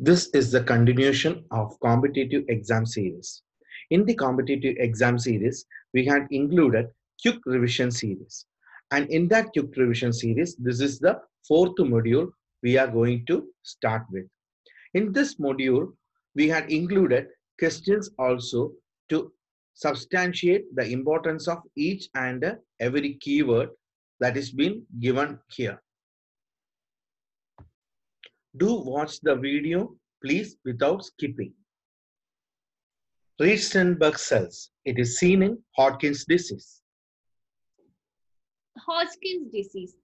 This is the continuation of competitive exam series. In the competitive exam series, we had included quick revision series. And in that quick revision series, this is the fourth module we are going to start with. In this module, we had included questions also to substantiate the importance of each and every keyword that is been given here. Do watch the video, please, without skipping. Reed-Sternberg cells. It is seen in Hodgkin's disease. Hodgkin's disease.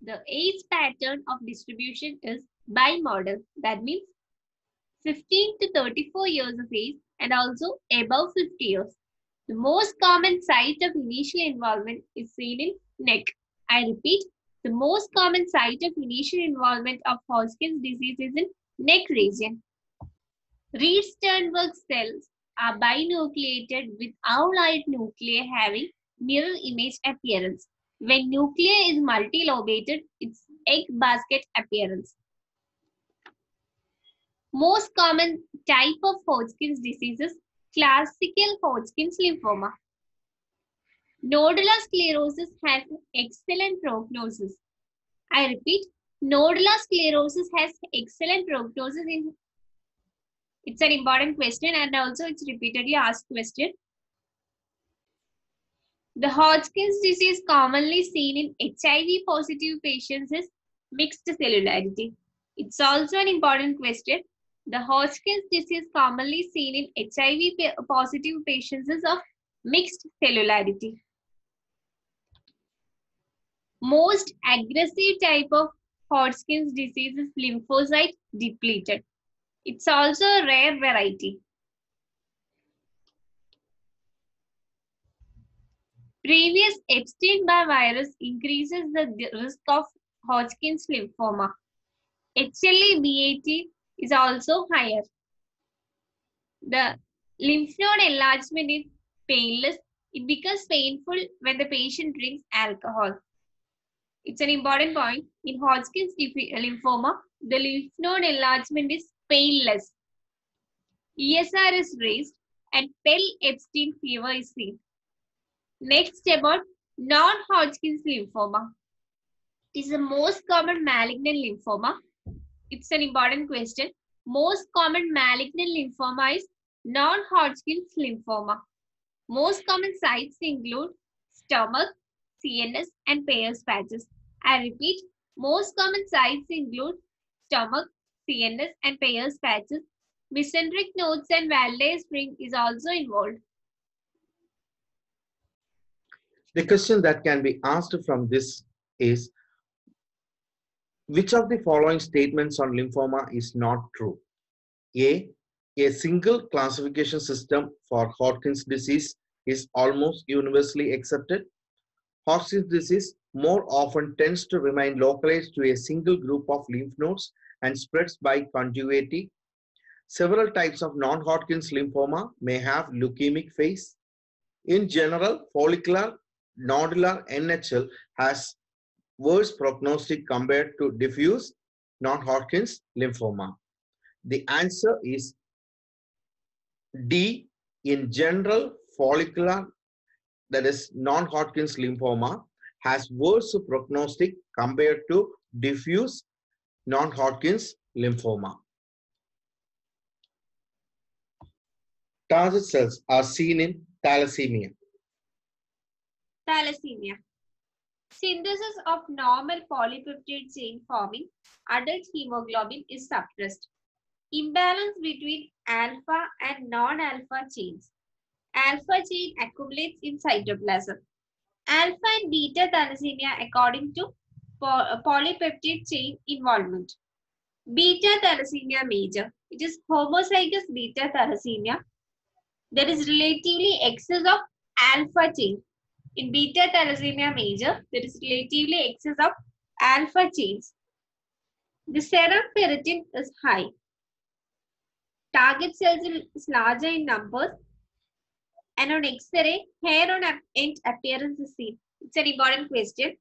The age pattern of distribution is bimodal. That means 15 to 34 years of age and also above 50 years. The most common site of initial involvement is seen in neck. I repeat, the most common site of initial involvement of Hodgkin's disease is in neck region. Reed-Sternberg cells are binucleated with owl-like nuclei having mirror image appearance. When nuclei is multilobated, it's egg basket appearance. Most common type of Hodgkin's disease is classical Hodgkin's lymphoma. Nodular sclerosis has excellent prognosis. I repeat, nodular sclerosis has excellent prognosis. It's an important question and also it's repeatedly asked question. The Hodgkin's disease commonly seen in HIV positive patients is mixed cellularity. It's also an important question. The Hodgkin's disease commonly seen in HIV positive patients is of mixed cellularity. Most aggressive type of Hodgkin's disease is lymphocyte depleted. It's also a rare variety. Previous Epstein-Barr virus increases the risk of Hodgkin's lymphoma. HLA-BAT is also higher. The lymph node enlargement is painless. It becomes painful when the patient drinks alcohol. It's an important point. In Hodgkin's lymphoma, the lymph node enlargement is painless. ESR is raised and Pell-Epstein fever is seen. Next, about non-Hodgkin's lymphoma. It is the most common malignant lymphoma. It's an important question. Most common malignant lymphoma is non-Hodgkin's lymphoma. Most common sites include stomach, CNS, and Peyer's patches. I repeat, most common sites include stomach, CNS, and Peyer's patches. Mesenteric nodes and Valday spring is also involved. The question that can be asked from this is, which of the following statements on lymphoma is not true? A single classification system for Hodgkin's disease is almost universally accepted. Hodgkin's disease more often tends to remain localized to a single group of lymph nodes and spreads by contiguity. Several types of non-Hodgkin's lymphoma may have leukemic phase. In general, follicular nodular NHL has worse prognostic compared to diffuse non-Hodgkin's lymphoma. The answer is D. In general, follicular, that is non-Hodgkin's lymphoma, has worse prognostic compared to diffuse non-Hodgkin's lymphoma. Target cells are seen in thalassemia. Thalassemia. Synthesis of normal polypeptide chain forming adult hemoglobin is suppressed. Imbalance between alpha and non-alpha chains. Alpha chain accumulates in cytoplasm. Alpha and beta thalassemia according to polypeptide chain involvement. Beta thalassemia major. It is homozygous beta thalassemia. There is relatively excess of alpha chain. In beta thalassemia major, there is relatively excess of alpha chains. The serum ferritin is high. Target cells is larger in numbers. And on X-ray, hair on end appearance is seen. It's an important question.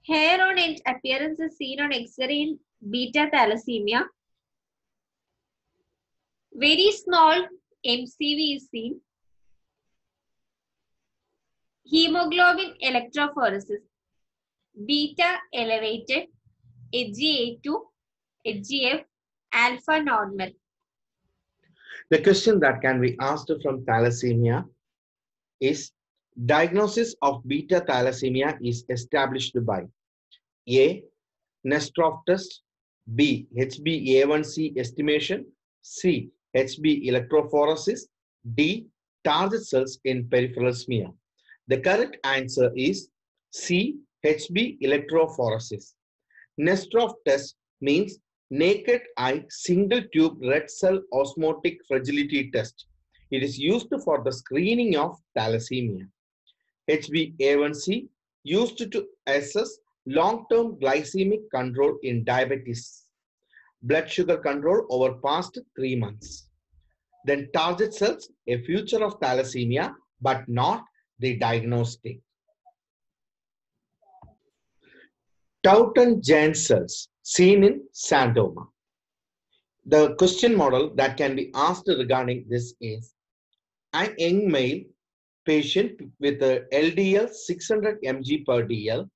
Hair on end appearance is seen on X-ray in beta thalassemia. Very small MCV is seen. Hemoglobin electrophoresis. Beta elevated. HgA2, HgF, alpha normal. The question that can be asked from thalassemia is diagnosis of beta thalassemia is established by A. Nestrov test, B. HbA1c estimation, C. Hb electrophoresis, D. Target cells in peripheral smear. The correct answer is C. Hb electrophoresis. Nestrov test means naked eye single tube red cell osmotic fragility test. It is used for the screening of thalassemia. HbA1c used to assess long-term glycemic control in diabetes, blood sugar control over past 3 months. Then target cells, a feature of thalassemia, but not the diagnostic. Taunton giant cells seen in xanthoma. The question model that can be asked regarding this is an young male patient with a LDL 600 mg per dl,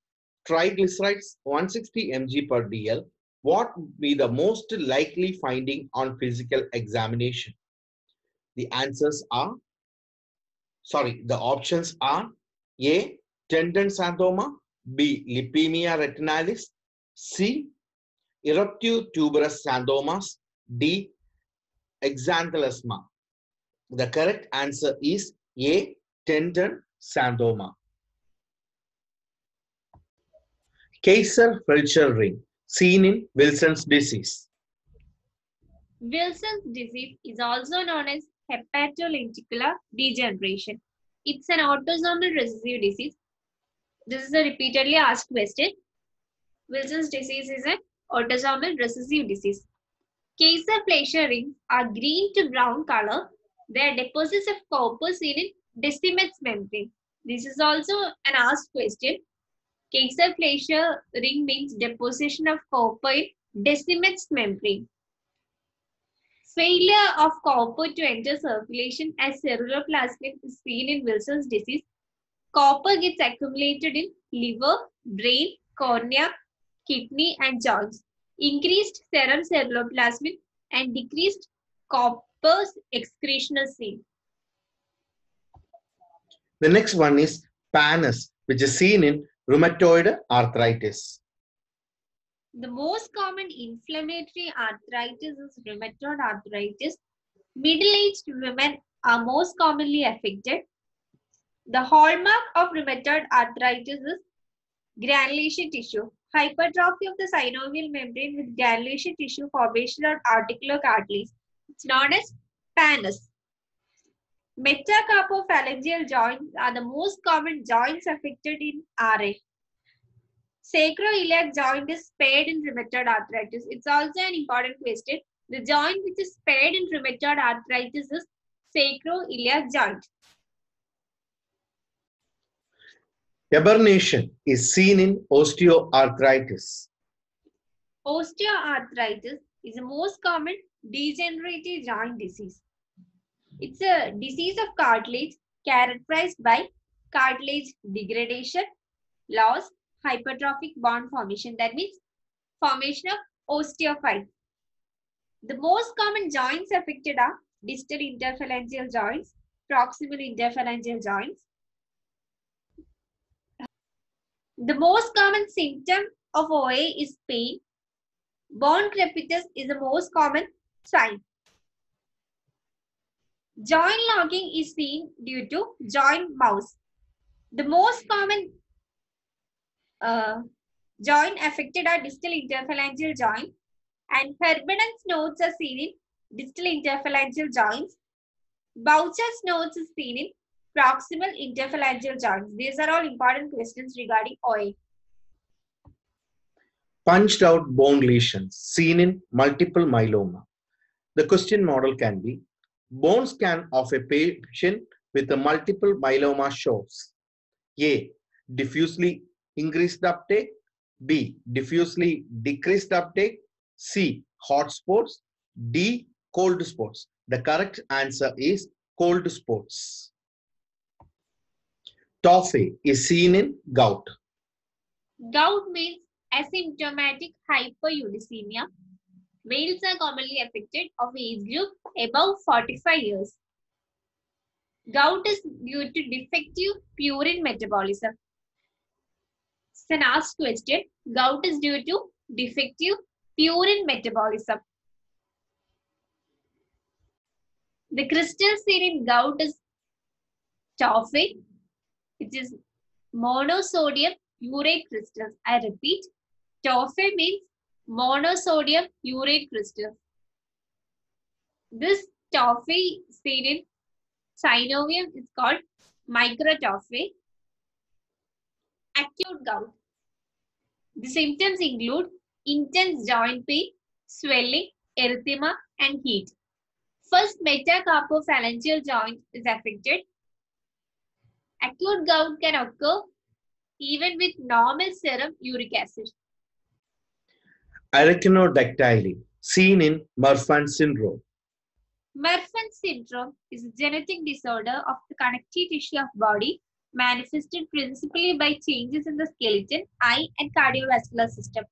triglycerides 160 mg per dl, what would be the most likely finding on physical examination? The options are A. Tendon xanthoma, B. Lipemia retinalis, C. Eruptive tuberous xanthomas, D. Exanthelasma. The correct answer is A. Tendon xanthoma. Kaiser-Fleischer ring seen in Wilson's disease. Wilson's disease is also known as hepatolenticular degeneration. It's an autosomal recessive disease. This is a repeatedly asked question. Wilson's disease is an autosomal recessive disease. Kaiser-Fleischer rings are green to brown color. They are deposits of copper seen in Descemet's membrane. This is also an asked question. Kaiser-Fleischer ring means deposition of copper in Descemet's membrane. Failure of copper to enter circulation as ceruloplasmin is seen in Wilson's disease. Copper gets accumulated in liver, brain, cornea, kidney, and joints. Increased serum ceruloplasmin and decreased copper excretion is seen. The next one is pannus, which is seen in rheumatoid arthritis. The most common inflammatory arthritis is rheumatoid arthritis. Middle-aged women are most commonly affected. The hallmark of rheumatoid arthritis is granulation tissue, hypertrophy of the synovial membrane with granulation tissue formation on articular cartilage. It's known as pannus. Metacarpophalangeal joints are the most common joints affected in RA. Sacroiliac joint is spared in rheumatoid arthritis. It's also an important question. The joint which is spared in rheumatoid arthritis is sacroiliac joint. Hibernation is seen in osteoarthritis. Osteoarthritis is the most common degenerative joint disease. It's a disease of cartilage characterized by cartilage degradation, loss, hypertrophic bond formation. That means formation of osteophytes. The most common joints affected are distal interphalangeal joints, proximal interphalangeal joints. The most common symptom of OA is pain. Bone crepitus is the most common sign. Joint locking is seen due to joint mouse. The most common joint affected are distal interphalangeal joint, and Herbern's nodes are seen in distal interphalangeal joints. Boucher's nodes is seen in proximal interphalangeal joints. These are all important questions regarding OA. Punched out bone lesions seen in multiple myeloma. The question model can be bone scan of a patient with a multiple myeloma shows A. Diffusely increased uptake, B. Diffusely decreased uptake, C. Hot spots, D. Cold spots. The correct answer is cold spots. Toffee is seen in gout. Gout means asymptomatic hyperuricemia. Males are commonly affected of age group above 45 years. Gout is due to defective purine metabolism. It's an asked question. Gout is due to defective purine metabolism. The crystal seen in gout is toffee, which is monosodium urate crystals. I repeat, toffee means monosodium urate crystals. This toffee seen in synovium is called microtoffee. Acute gout. The symptoms include intense joint pain, swelling, erythema, and heat. First, metacarpophalangeal joint is affected. Acute gout can occur even with normal serum uric acid. Arachnodactyly, seen in Marfan syndrome. Marfan syndrome is a genetic disorder of the connective tissue of body manifested principally by changes in the skeleton, eye, and cardiovascular system.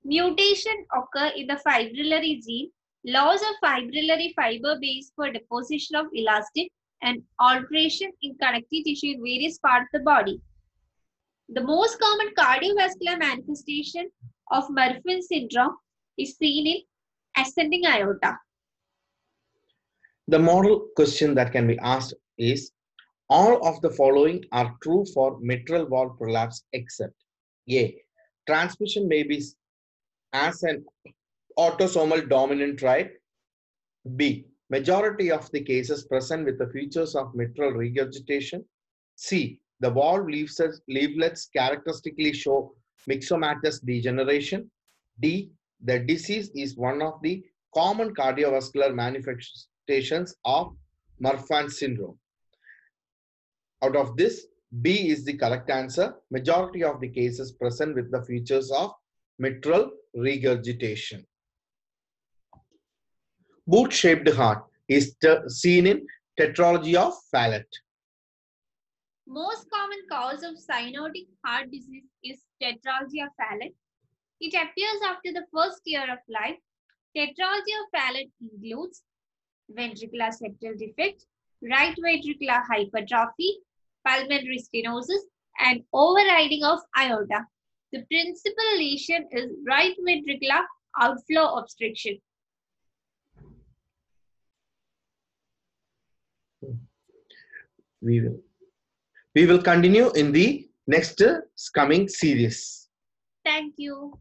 Mutation occur in the fibrillary gene, loss of fibrillary fiber base for deposition of elastin, and alteration in connective tissue in various parts of the body. The most common cardiovascular manifestation of Marfan syndrome is seen in ascending aorta. The model question that can be asked is, all of the following are true for mitral valve prolapse except A. Transmission may be as an autosomal dominant trait. B. Majority of the cases present with the features of mitral regurgitation. C. The valve leaflets characteristically show myxomatous degeneration. D. The disease is one of the common cardiovascular manifestations of Marfan syndrome. Out of this, B is the correct answer. Majority of the cases present with the features of mitral regurgitation. Boot-shaped heart is seen in tetralogy of Fallot. Most common cause of cyanotic heart disease is tetralogy of Fallot. It appears after the first year of life. Tetralogy of Fallot includes ventricular septal defect, right ventricular hypertrophy, pulmonary stenosis, and overriding of aorta. The principal lesion is right ventricular outflow obstruction. We will continue in the next coming series. Thank you.